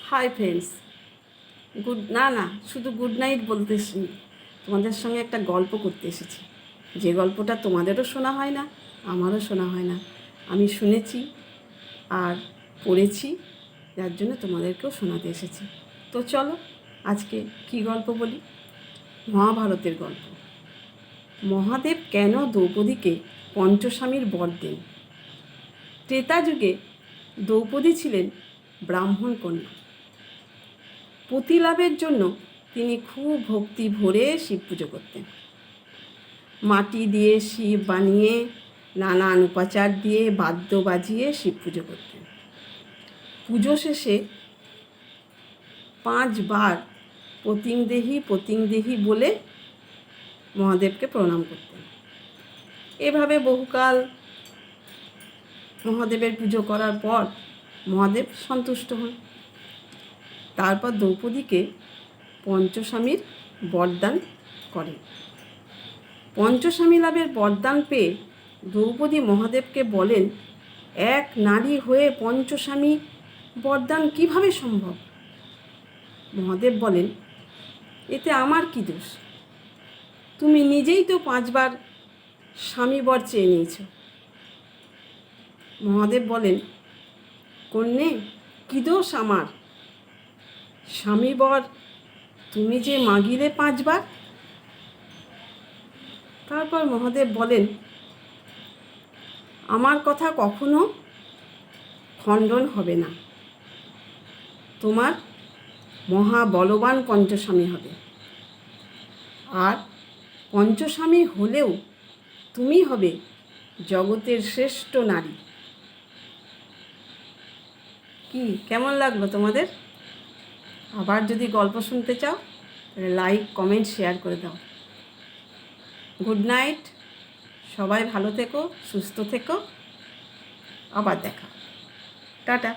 Hi friends, শুধু good night বলতে এসেছি। তোমাদের সঙ্গে একটা গল্প করতে এসেছি, যে গল্পটা তোমাদেরও শোনা হয় না, আমারও শোনা হয় না। আমি শুনেছি আর পড়েছি, যার জন্য তোমাদেরকেও শোনাতে এসেছি। তো চলো আজকে কি গল্প বলি। মহাভারতের গল্প। মহাদেব কেন দ্রৌপদীকে পঞ্চস্বামীর বর দেন? ত্রেতা যুগে দ্রৌপদী ছিলেন ব্রাহ্মণ কন্যা। পতি লাভের জন্য তিনি খুব ভক্তি ভরে শিব পুজো করতেন। মাটি দিয়ে শিব বানিয়ে নানান উপাচার দিয়ে বাদ্য বাজিয়ে শিব পুজো করতেন। পুজো শেষে 5 বার পতিং দেহি পতিং দেহি বলে মহাদেবকে প্রণাম করতেন। এভাবে বহুকাল মহাদেবের পুজো করার পর মহাদেব সন্তুষ্ট হন। তারপর দ্রৌপদীকে পঞ্চস্বামীর বরদান করেন। পঞ্চস্বামী লাভের বরদান পেয়ে দ্রৌপদী মহাদেবকে বলেন, এক নারী হয়ে পঞ্চস্বামী বরদান কিভাবে সম্ভব? মহাদেব বলেন, এতে আমার কি দোষ? তুমি নিজেই তো 5 বার স্বামী বর চেয়ে নিয়েছ। মহাদেব বলেন, কন্যে, কি দোষ আমার? স্বামী বর তুমি যে মাগিলে 5 বার। তারপর মহাদেব বলেন, আমার কথা কখনো খণ্ডন হবে না। তোমার মহাবলবান পঞ্চস্বামী হবে, আর পঞ্চস্বামী হলেও তুমি হবে জগতের শ্রেষ্ঠ নারী। কি কেমন লাগলো তোমাদের? আবার যদি গল্প শুনতে চাও তাহলে লাইক, কমেন্ট, শেয়ার করে দাও। গুড নাইট, সবাই ভালো থেকো, সুস্থ থেকো, আবার দেখা, টাটা।